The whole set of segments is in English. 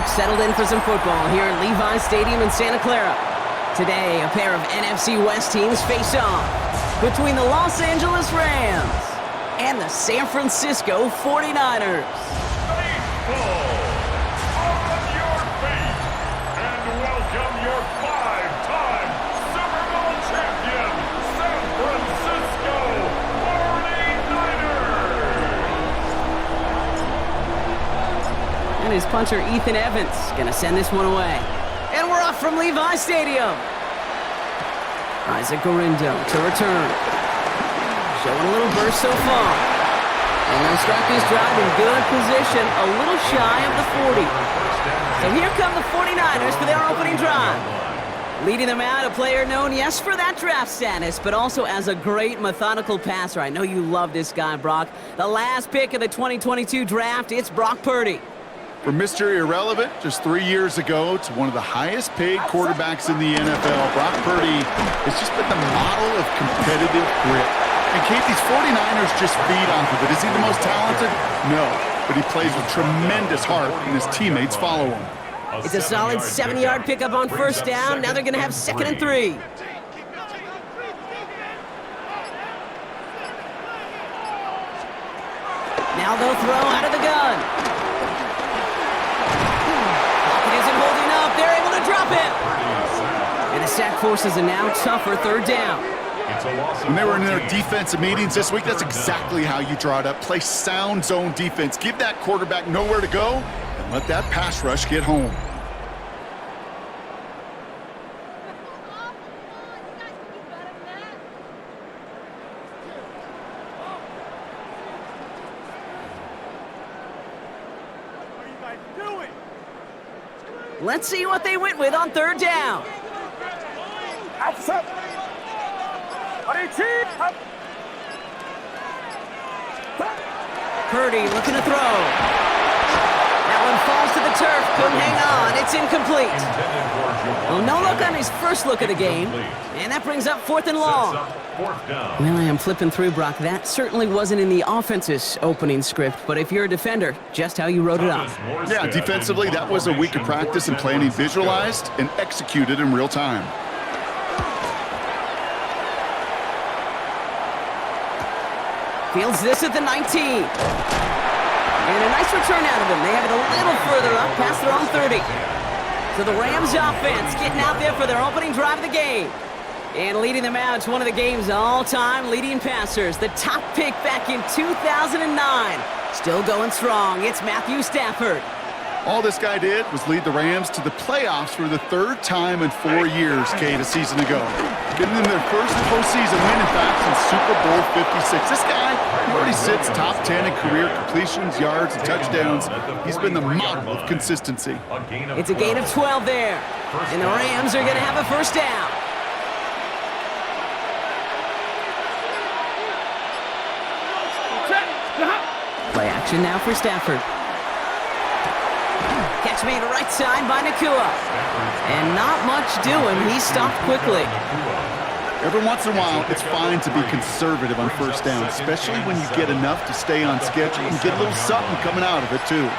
folks, settled in for some football here at Levi Stadium in Santa Clara. Today, a pair of NFC West teams face off between the Los Angeles Rams and the San Francisco 49ers. Baseball, on your feet, and welcome your five-time Super Bowl champion, San Francisco 49ers. And his puncher, Ethan Evans, gonna send this one away. And we're off from Levi Stadium. Isaac Gorindo to return. Showing a little burst so far. And they'll start this drive in good position, a little shy of the 40. So here come the 49ers for their opening drive. Leading them out, a player known, yes, for that draft status, but also as a great methodical passer. I know you love this guy, Brock. The last pick of the 2022 draft, it's Brock Purdy. From Mr. Irrelevant just 3 years ago to one of the highest paid quarterbacks in the NFL, Brock Purdy has just been the model of competitive grit. And Kate, these 49ers just feed off of it. Is he the most talented? No, but he plays with tremendous heart, and his teammates follow him. It's a solid 7-yard pickup on first down. Now they're going to have 2nd and 3. Now they'll throw out of the gun. Lockett isn't holding up. They're able to drop it. And the sack forces a now tougher 3rd down. When they were in their defensive meetings this week, that's exactly how you draw it up. Play sound zone defense. Give that quarterback nowhere to go and let that pass rush get home. Let's see what they went with on 3rd down. Purdy looking to throw. That one falls to the turf. Couldn't hang on. It's incomplete. Well, no look on his first look of the game. And that brings up 4th and long. Well, I am flipping through, Brock. That certainly wasn't in the offense's opening script, but if you're a defender, just how you wrote it up. Yeah, defensively, that was a week of practice and planning visualized and executed in real time. Fields this at the 19. And a nice return out of them. They have it a little further up past their own 30. So the Rams offense getting out there for their opening drive of the game. And leading them out, it's one of the game's all-time leading passers. The top pick back in 2009. Still going strong. It's Matthew Stafford. All this guy did was lead the Rams to the playoffs for the 3rd time in 4 years, Kate, a season ago. Getting them their first postseason win, in fact, since Super Bowl 56. This guy already sits top 10 in career completions, yards, and touchdowns. He's been the model of consistency. It's a gain of 12 there. And the Rams are going to have a 1st down. Play action now for Stafford. Catch made right side by Nakua. And not much doing. He stopped quickly. Every once in a while, it's fine to be conservative on 1st down, especially when you get enough to stay on schedule and get a little something coming out of it, too.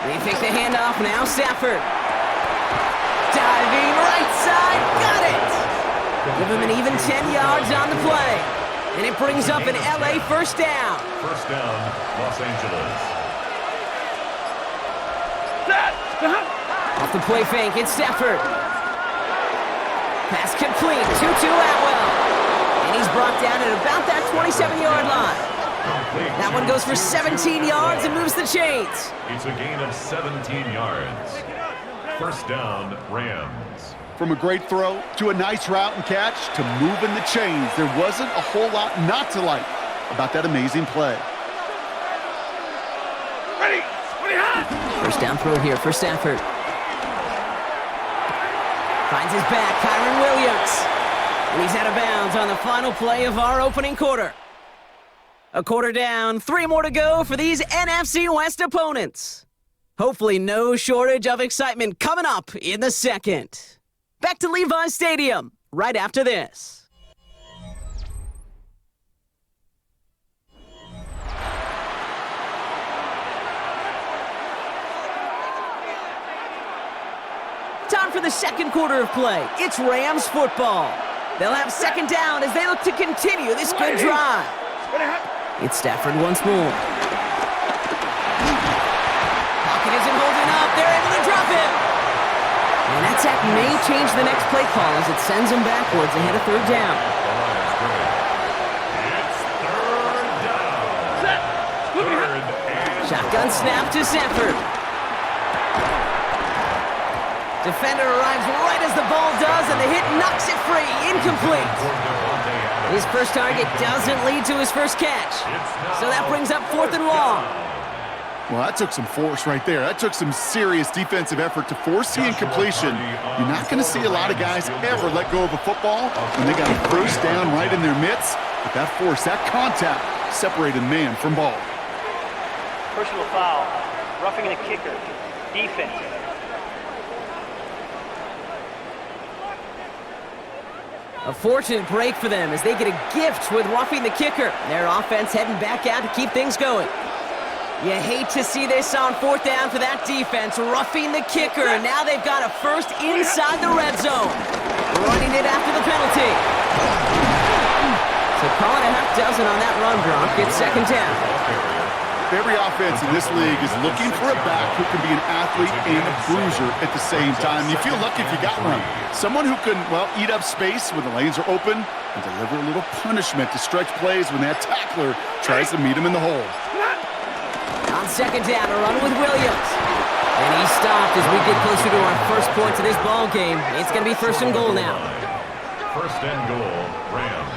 They take the handoff now. Stafford. Diving right side. Got it. Give him an even 10 yards on the play. And it brings up an LA 1st down. 1st down, Los Angeles. Off the play fake, it's Stafford. Pass complete, Tutu Atwell. And he's brought down at about that 27-yard line. That one goes for 17 yards and moves the chains. It's a gain of 17 yards. 1st down, Rams. From a great throw to a nice route and catch to moving the chains, there wasn't a whole lot not to like about that amazing play. Ready, 1st down throw here for Stafford. Finds his back, Kyron Williams. And he's out of bounds on the final play of our opening quarter. A quarter down, 3 more to go for these NFC West opponents. Hopefully no shortage of excitement coming up in the 2nd. Back to Levi Stadium right after this. for the second quarter of play. It's Rams football. They'll have second down as they look to continue this good drive. It's Stafford once more. Pocket isn't holding up. They're able to drop him. And that sack may change the next play call as it sends them backwards ahead of third down. Shotgun snap to Stafford. Defender arrives right as the ball does, and the hit knocks it free. Incomplete. His first target doesn't lead to his first catch. So that brings up 4th and long. Well, that took some force right there. That took some serious defensive effort to force the incompletion. You're not going to see a lot of guys ever let go of a football when they got a first down right in their midst. But that force, that contact, separated man from ball. Personal foul, roughing the kicker, defense. A fortunate break for them as they get a gift with roughing the kicker. Their offense heading back out to keep things going. You hate to see this on 4th down for that defense, roughing the kicker. And now they've got a first inside the red zone. Running it after the penalty. So call it a half dozen on that run, Gronk. It's second down. Every offense in this league is looking for a back who can be an athlete and a bruiser at the same time. You feel lucky if you got one. Someone who can, well, eat up space when the lanes are open and deliver a little punishment to stretch plays when that tackler tries to meet him in the hole. On second down, a run with Williams. And he stopped as we get closer to our first points of this ball game. It's going to be 1st and goal now. 1st and goal, Rams.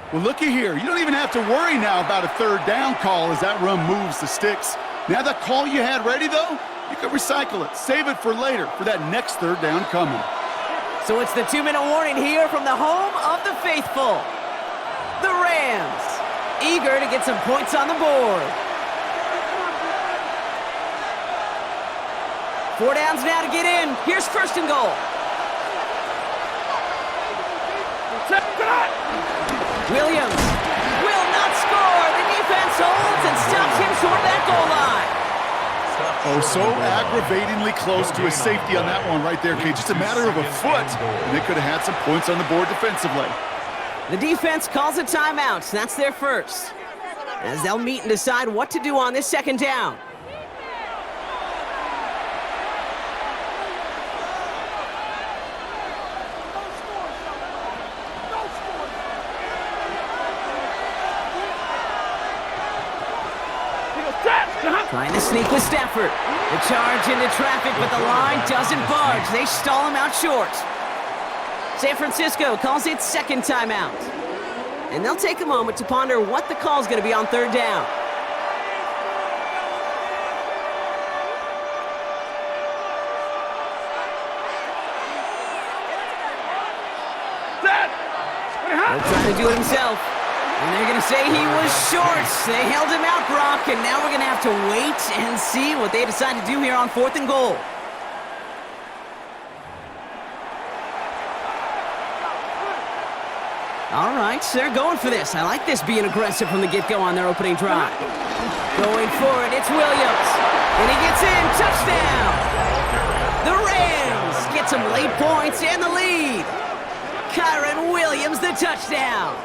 Well, looky here. You don't even have to worry now about a third down call as that run moves the sticks. Now that call you had ready, though, you can recycle it. Save it for later for that next third down coming. So it's the 2-minute warning here from the home of the faithful. The Rams, eager to get some points on the board. 4 downs now to get in. Here's 1st and goal. Williams will not score. The defense holds and stops him short of that goal line. Oh, so aggravatingly close to a safety on that one right there, Kate. Just a matter of a foot, and they could have had some points on the board defensively. The defense calls a timeout. That's their first. As they'll meet and decide what to do on this second down. Trying to sneak with Stafford. The charge into traffic, but the line doesn't budge. They stall him out short. San Francisco calls it second timeout. And they'll take a moment to ponder what the call's going to be on third down. He'll try to do it himself. And they're going to say he was short. They held him out, Brock, and now we're going to have to wait and see what they decide to do here on 4th and goal. All right, they're going for this. I like this being aggressive from the get-go on their opening drive. Going for it, it's Williams. And he gets in, touchdown! The Rams get some late points and the lead. Kyron Williams, the touchdown.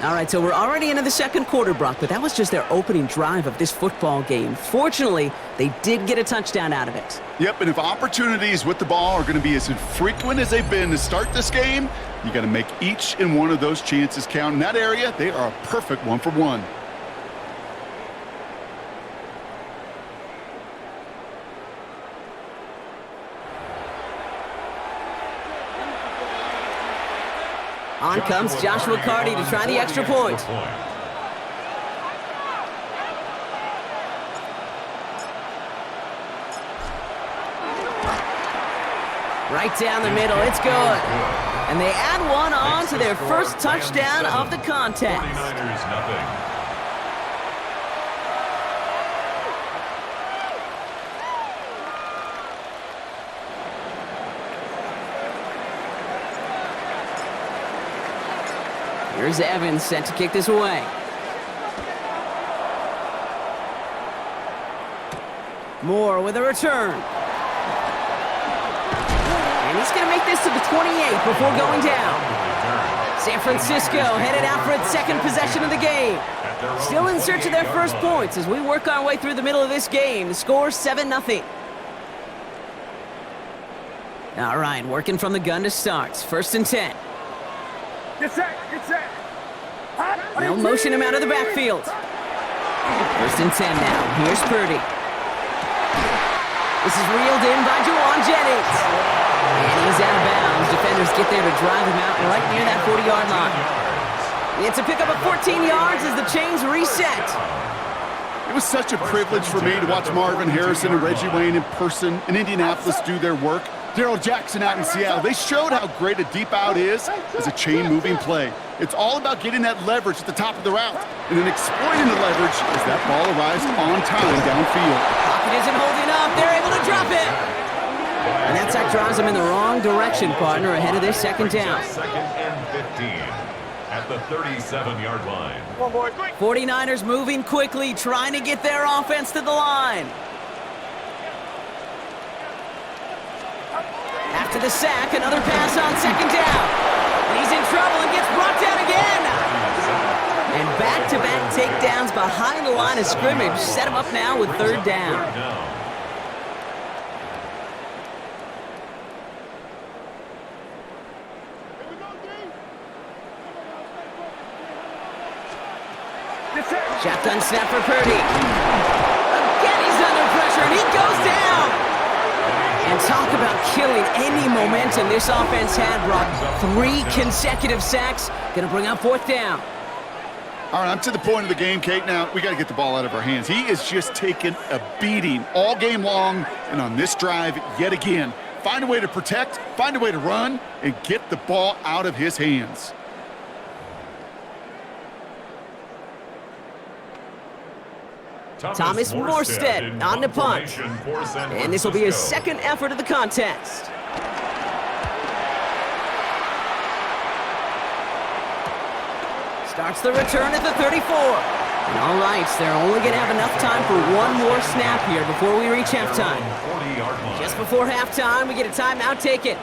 All right, so we're already into the second quarter, Brock, but that was just their opening drive of this football game. Fortunately, they did get a touchdown out of it. Yep, and if opportunities with the ball are going to be as infrequent as they've been to start this game, you got to make each and one of those chances count. In that area, they are a perfect 1-for-1. On comes Joshua Carty to try the extra point. Right down the middle, it's good. And they add one on to their first touchdown of the contest. 49ers nothing. Here's Evans set to kick this away. Moore with a return. And he's going to make this to the 28 before going down. San Francisco headed out for its second possession of the game. Still in search of their first points as we work our way through the middle of this game. The score 7-0. All right, working from the gun to start. 1st and 10. Get set, get set. They'll motion him out of the backfield. 1st and 10 now. Here's Purdy. This is reeled in by Juwan Jennings. And he's out of bounds. Defenders get there to drive him out right near that 40-yard line. It's a pickup of 14 yards as the chains reset. It was such a privilege for me to watch Marvin Harrison and Reggie Wayne in person in Indianapolis do their work. Darrell Jackson out in Seattle. They showed how great a deep out is as a chain-moving play. It's all about getting that leverage at the top of the route and then exploiting the leverage as that ball arrives on time downfield. Pocket isn't holding up. They're able to drop it. And that sack drives them in the wrong direction, partner, ahead of this second down. 2nd and 15 at the 37-yard line. 49ers moving quickly, trying to get their offense to the line. After the sack, another pass on 2nd down. And he's in trouble and gets brought down again. And back-to-back takedowns behind the line of scrimmage set him up now with 3rd down. Shotgun snap for Purdy. Again, he's under pressure, and he goes down. And talk about killing any momentum this offense had, Brock. 3 consecutive sacks. Going to bring up 4th down. All right, I'm to the point of the game, Kate. Now, we got to get the ball out of our hands. He is just taking a beating all game long, and on this drive, yet again. Find a way to protect, find a way to run, and get the ball out of his hands. Thomas Morstead on the punt. And this will be his 2nd effort of the contest. Starts the return at the 34. And all right, they're only going to have enough time for one more snap here before we reach halftime. Just before halftime, we get a timeout taken.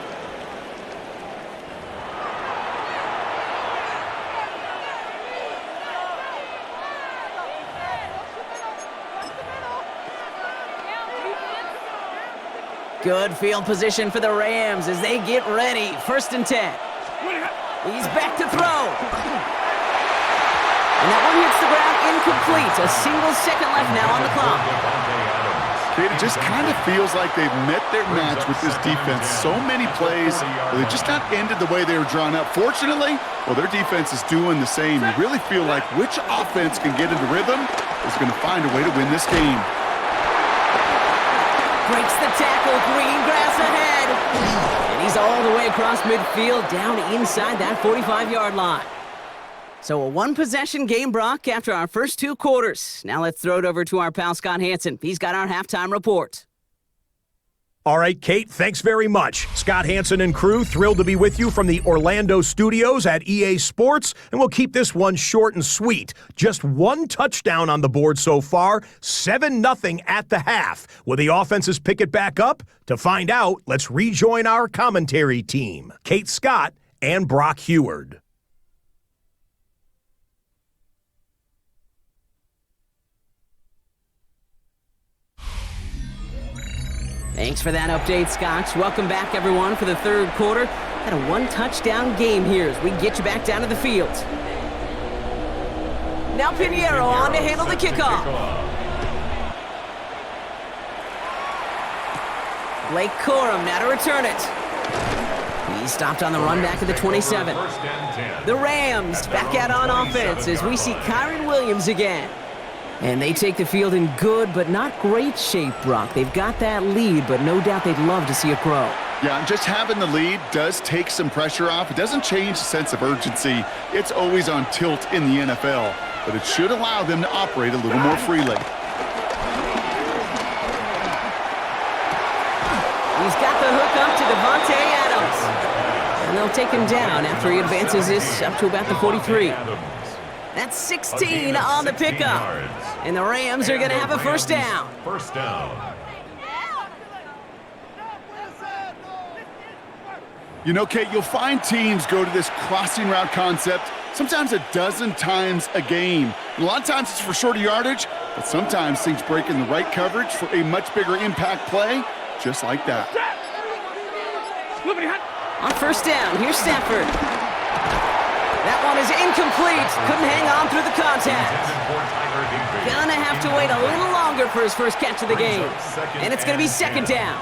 Good field position for the Rams as they get ready. 1st and 10. He's back to throw. And that one hits the ground incomplete. A single second left now on the clock. It just kind of feels like they've met their match with this defense. So many plays, they just not ended the way they were drawn up. Fortunately, well, their defense is doing the same. You really feel like which offense can get into rhythm is going to find a way to win this game. Breaks the tackle, green grass ahead. And he's all the way across midfield, down inside that 45-yard line. So a one-possession game, Brock, after our first 2 quarters. Now let's throw it over to our pal Scott Hanson. He's got our halftime report. All right, Kate, thanks very much. Scott Hanson and crew, thrilled to be with you from the Orlando studios at EA Sports, and we'll keep this one short and sweet. Just 1 touchdown on the board so far, 7-0 at the half. Will the offenses pick it back up? To find out, let's rejoin our commentary team, Kate Scott and Brock Heward. Thanks for that update, Scott. Welcome back, everyone, for the 3rd quarter. Had a 1-touchdown game here as we get you back down to the field. Now Pinheiro on to handle the kickoff. Blake Corum now to return it. He stopped on the run back at the 27. The Rams back out on offense as we see Kyron Williams again. And they take the field in good but not great shape, Brock. They've got that lead, but no doubt they'd love to see it grow. Yeah, and just having the lead does take some pressure off. It doesn't change the sense of urgency. It's always on tilt in the NFL, but it should allow them to operate a little more freely. He's got the hook up to Devontae Adams. And they'll take him down after he advances this up to about the 43. That's 16 on the pickup. And the Rams are going to have a first down. First down. You know, Kate, you'll find teams go to this crossing route concept sometimes a dozen times a game. And a lot of times it's for shorter yardage, but sometimes things break in the right coverage for a much bigger impact play, just like that. On first down, here's Stafford. That one is incomplete. Couldn't hang on through the contact. Gonna have to wait a little longer for his first catch of the game. And it's gonna be second down.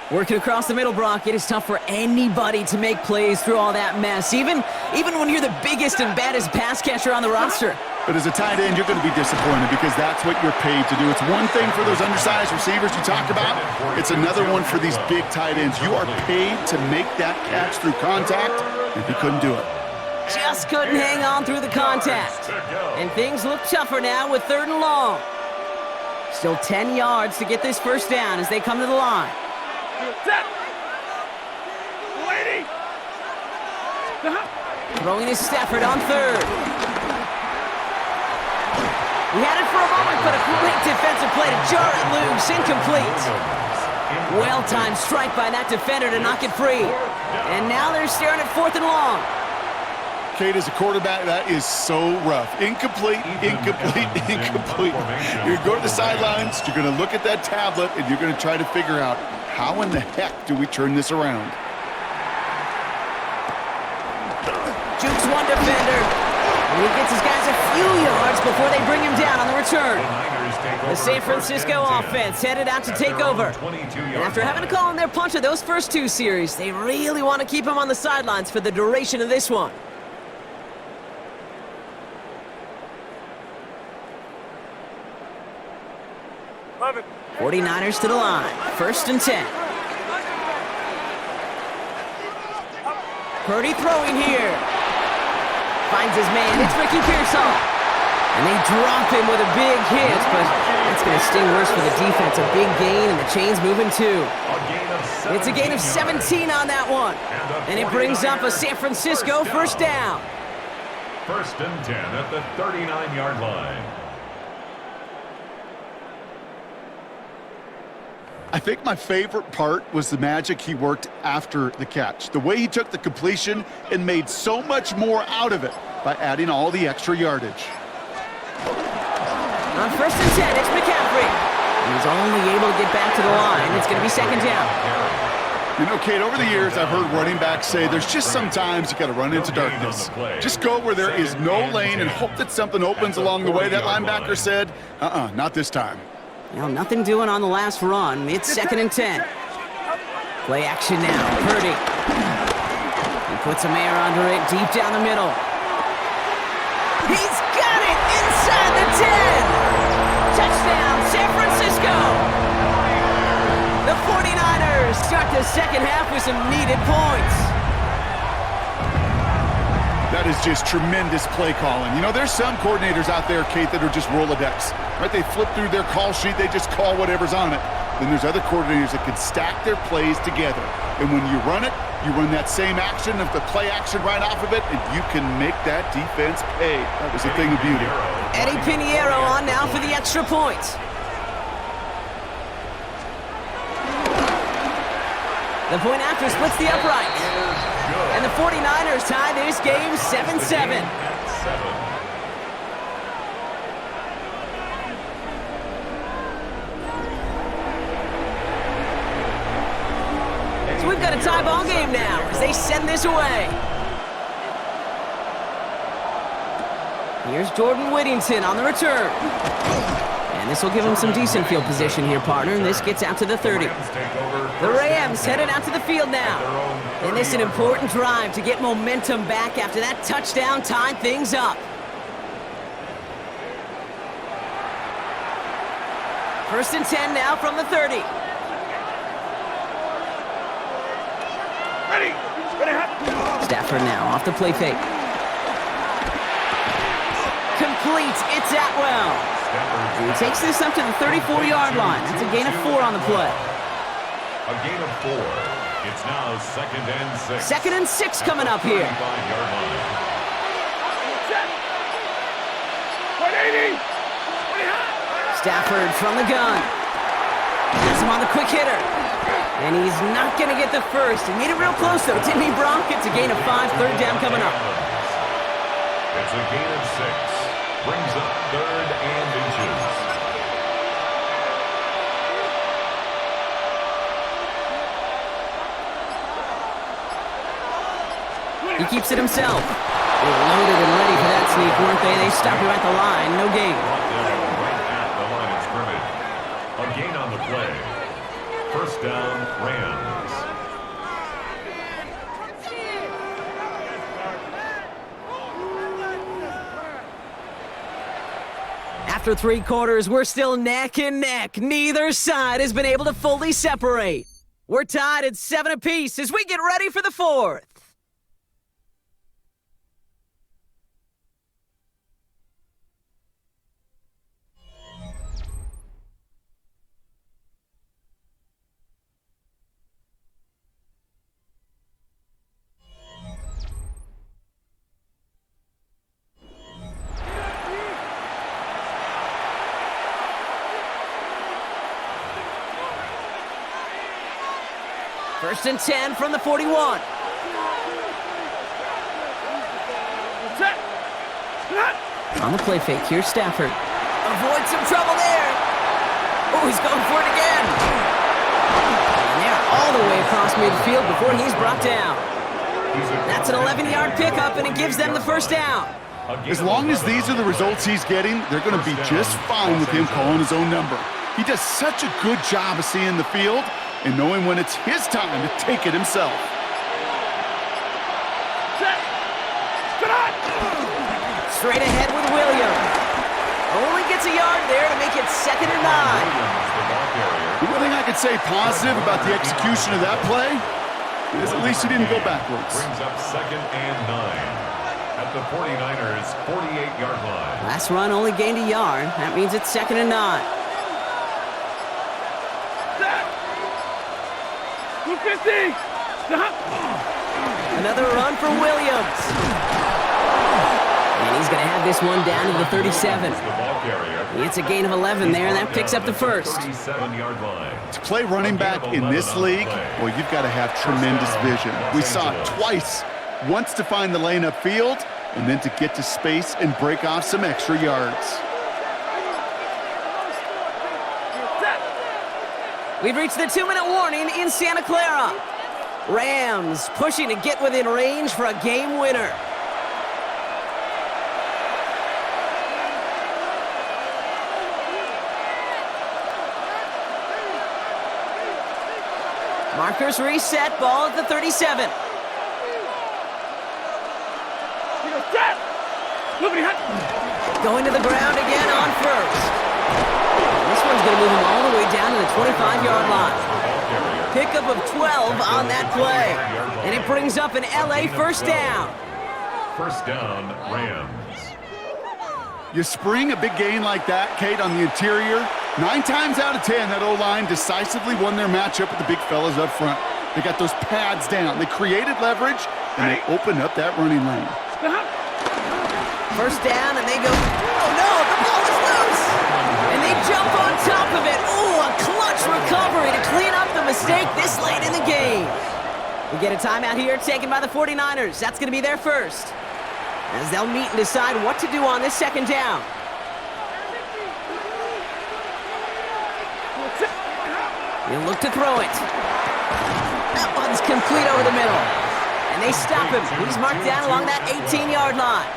Working across the middle, Brock, it is tough for anybody to make plays through all that mess, even when you're the biggest and baddest pass catcher on the roster. But as a tight end, you're going to be disappointed because that's what you're paid to do. It's one thing for those undersized receivers you talk about. It's another one for these big tight ends. You are paid to make that catch through contact, and he couldn't do it. Just couldn't hang on through the contact. And things look tougher now with 3rd and long. Still 10 yards to get this first down as they come to the line. Throwing is Stafford on 3rd. He had it for a moment, but a great defensive play to jar it loose. Incomplete. Well-timed strike by that defender to knock it free. And now they're staring at 4th and long. Kate, as a quarterback, that is so rough. Incomplete, incomplete, incomplete. You're going to go to the sidelines, you're going to look at that tablet, and you're going to try to figure out, how in the heck do we turn this around? Jukes one defender. And he gets his guys a few yards before they bring him down on the return. The San Francisco offense headed out to take over. And after having to call in their puncher those first 2 series, they really want to keep him on the sidelines for the duration of this one. 49ers to the line. 1st and 10. Purdy throwing here. Finds his man. It's Ricky Pearsall. And they drop him with a big hit, but it's going to sting worse for the defense. A big gain, and the chain's moving too. It's a gain of 17 on that one. And it brings up a San Francisco first down. 1st and 10 at the 39-yard line. I think my favorite part was the magic he worked after the catch. The way he took the completion and made so much more out of it by adding all the extra yardage. On 1st and 10, it's McCaffrey. He's only able to get back to the line. It's going to be second down. You know, Kate, over the years, I've heard running backs say there's just sometimes you got to run into darkness. Just go where there is no lane and hope that something opens along the way. That linebacker said, not this time. Well, nothing doing on the last run. It's 2nd and 10. Play action now. Purdy. He puts some air under it deep down the middle. He's got it inside the 10. Touchdown, San Francisco. The 49ers start the second half with some needed points. That is just tremendous play calling. You know, there's some coordinators out there, Kate, that are just Rolodex. Right? They flip through their call sheet, they just call whatever's on it. Then there's other coordinators that can stack their plays together. And when you run it, you run that same action of the play action right off of it, and you can make that defense pay. That was a thing of beauty. Eddie Pinheiro on now for the extra point. The point after splits the upright. And the 49ers tie this game 7-7. So we've got a tie ball game now as they send this away. Here's Jordan Whittington on the return. And this will give him some decent field position here, partner. And this gets out to the 30. The Rams headed out to the field now. And this is an important drive to get momentum back after that touchdown tied things up. 1st and 10 now from the 30. Stafford now off the play fake. Complete. It's Atwell. He takes this up to the 34-yard line. That's a gain of 4 on the play. A gain of 4. It's now 2nd and 6. 2nd and 6 coming up here. 35-yard line. 180. Stafford from the gun. Has him on the quick hitter. And he's not going to get the first. He made it real close, though, didn't he, Brock? It's a gain of 5, third down coming up. It's a gain of 6. Brings up 3rd and inches. He keeps it himself. They were loaded and ready for that sneak, weren't they? They stop him at the line. No gain. Right at the line of scrimmage. A gain on the play. First down, Rams. After 3 quarters, we're still neck and neck. Neither side has been able to fully separate. We're tied at 7 apiece as we get ready for the 4th. First and 10 from the 41. On the play fake, here's Stafford. Avoid some trouble there. Oh, he's going for it again. And they're all the way across midfield before he's brought down. That's an 11-yard pickup, and it gives them the first down. As long as these are the results he's getting, they're going to be just fine with him calling his own number. He does such a good job of seeing the field and knowing when it's his time to take it himself. Straight ahead with Williams. Only gets a yard there to make it 2nd and 9. The one thing I could say positive about the execution of that play is at least he didn't go backwards. Brings up 2nd and 9 at the 49ers' 48-yard line. Last run only gained a yard. That means it's 2nd and 9. 250. Another run for Williams. And he's going to have this one down to the 37. It's a gain of 11 there, and that picks up the first. 37-yard line. To play running back in this league, well, you've got to have tremendous vision. We saw it twice. Once to find the lane upfield, and then to get to space and break off some extra yards. We've reached the 2-minute warning in Santa Clara. Rams pushing to get within range for a game winner. Markers reset, ball at the 37. Going to the ground again on first. This one's going to move him all the way down to the 25-yard line. Pickup of 12 on that play. And it brings up an LA first down. First down, Rams. You spring a big gain like that, Kate, on the interior. 9 times out of 10, that O-line decisively won their matchup with the big fellas up front. They got those pads down. They created leverage, and they opened up that running lane. First down, and they go, oh no, the ball is loose! And they jump on top of it. Oh, a clutch recovery to clean up the mistake this late in the game. We get a timeout here taken by the 49ers. That's going to be their first, as they'll meet and decide what to do on this 2nd down. He'll look to throw it. That one's complete over the middle. And they stop him. He's marked down along that 18-yard line.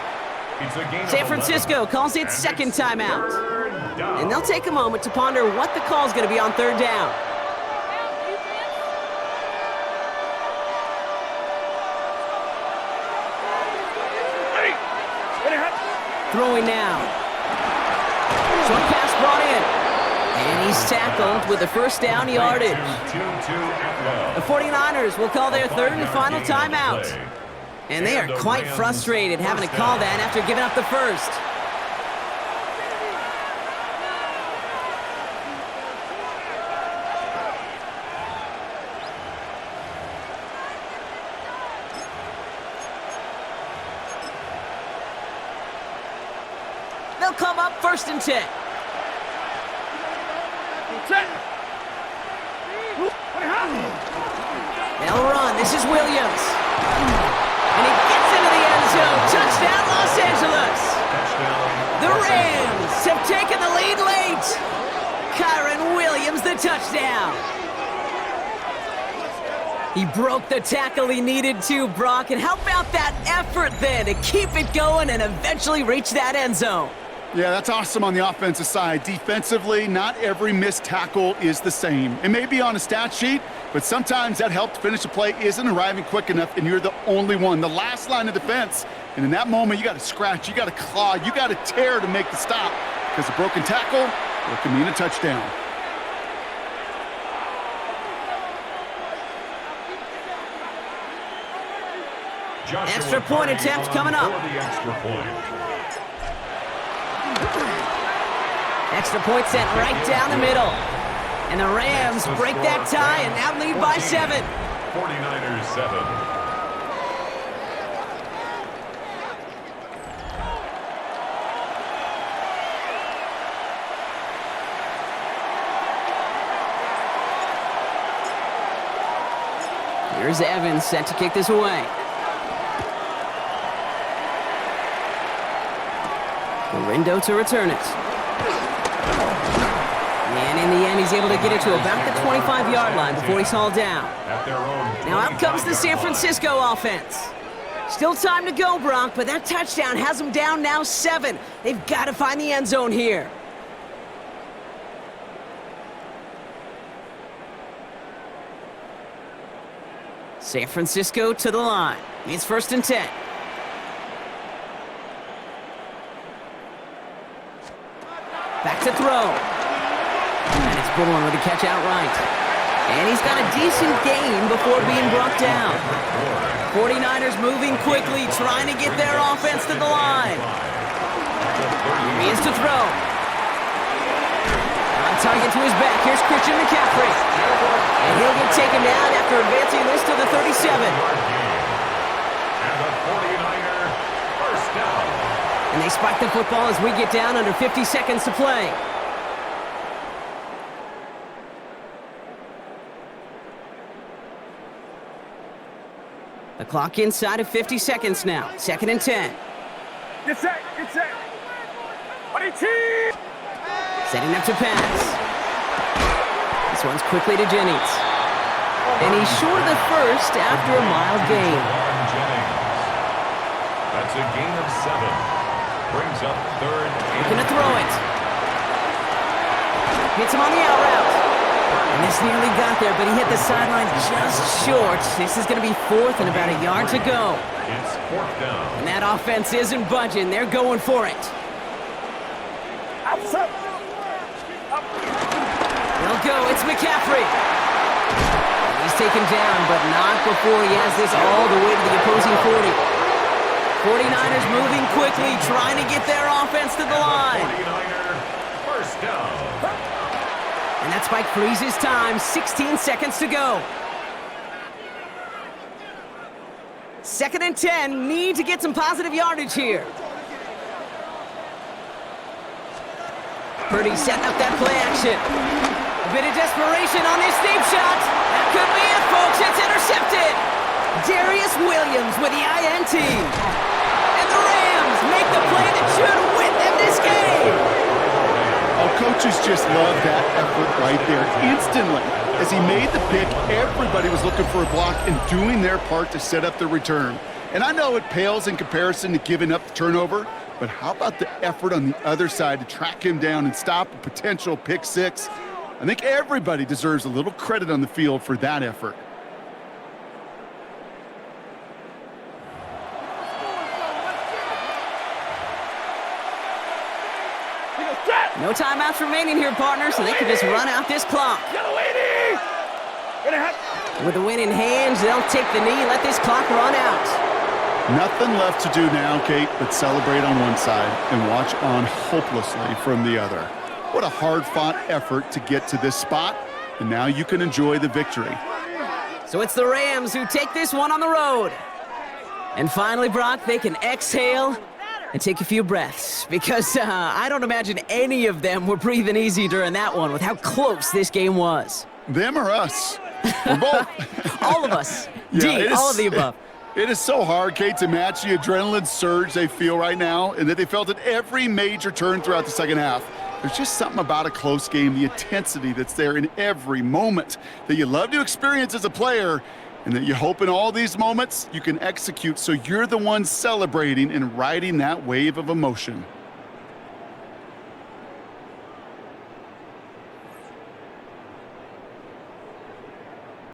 San Francisco calls it 2nd timeout. And they'll take a moment to ponder what the call is going to be on 3rd down. Throwing now. Short pass brought in. And he's tackled with the first down yardage. The 49ers will call their 3rd and final timeout. And they are quite frustrated having to call that after giving up the first. They'll come up 1st and 10. They'll run. This is Williams. And he gets into the end zone. Touchdown, Los Angeles. The Rams have taken the lead late. Kyron Williams, the touchdown. He broke the tackle he needed to, Brock. And how about that effort then to keep it going and eventually reach that end zone? Yeah, that's awesome on the offensive side. Defensively, not every missed tackle is the same. It may be on a stat sheet, but sometimes that help to finish a play isn't arriving quick enough, and you're the only one, the last line of defense. And in that moment, you got to scratch, you got to claw, you got to tear to make the stop, because a broken tackle, it can mean a touchdown. Extra point attempt coming up. Extra point sent right down the middle. And the Rams break that tie and now lead by 7. 49ers 7. Here's Evans set to kick this away. Gorindo to return it. And in the end, he's able to get it to about the 25-yard line before he's hauled down. Now out comes the San Francisco offense. Still time to go, Brock, but that touchdown has them down now 7. They've got to find the end zone here. San Francisco to the line. It's 1st and 10. Back to throw. And it's Bourne with a catch outright. And he's got a decent gain before being brought down. 49ers moving quickly, trying to get their offense to the line. Here he is to throw. On target to his back. Here's Christian McCaffrey. And he'll get taken down after advancing this to the 37. And the 49er first down. And they spike the football as we get down under 50 seconds to play. The clock inside of 50 seconds now. 2nd and 10. Get set, get set. Setting up to pass. This one's quickly to Jennings. And he's short of the first after a mild gain. That's a gain of 7. Brings up 3rd. Gonna throw it. Hits him on the out route. And this nearly got there, but he hit the sideline just short. This is going to be 4th and about a yard to go. It's 4th down. And that offense isn't budging. They're going for it. They'll go. It's McCaffrey. And he's taken down, but not before he has this all the way to the opposing 40. 49ers moving quickly, trying to get their offense to the line. 49er first down. And that spike freezes time. 16 seconds to go. 2nd and 10. Need to get some positive yardage here. Purdy setting up that play action. A bit of desperation on this deep shot. That could be it, folks. It's intercepted. Darius Williams with the INT. And the Rams make the play that should win them this game. Oh, coaches just love that effort right there. Instantly, as he made the pick, everybody was looking for a block and doing their part to set up the return. And I know it pales in comparison to giving up the turnover, but how about the effort on the other side to track him down and stop a potential pick 6? I think everybody deserves a little credit on the field for that effort. No timeouts remaining here, partner, so they can just run out this clock. With the win in hands, they'll take the knee and let this clock run out. Nothing left to do now, Kate, but celebrate on one side and watch on hopelessly from the other. What a hard-fought effort to get to this spot, and now you can enjoy the victory. So it's the Rams who take this one on the road. And finally, Brock, they can exhale and take a few breaths, because I don't imagine any of them were breathing easy during that one with how close this game was. Them or us? We're both. All of us. Yeah, D, it is- all of the above. It is so hard, Kate, to match the adrenaline surge they feel right now and that they felt at every major turn throughout the second half. There's just something about a close game, the intensity that's there in every moment that you love to experience as a player, and that you hope in all these moments you can execute so you're the one celebrating and riding that wave of emotion.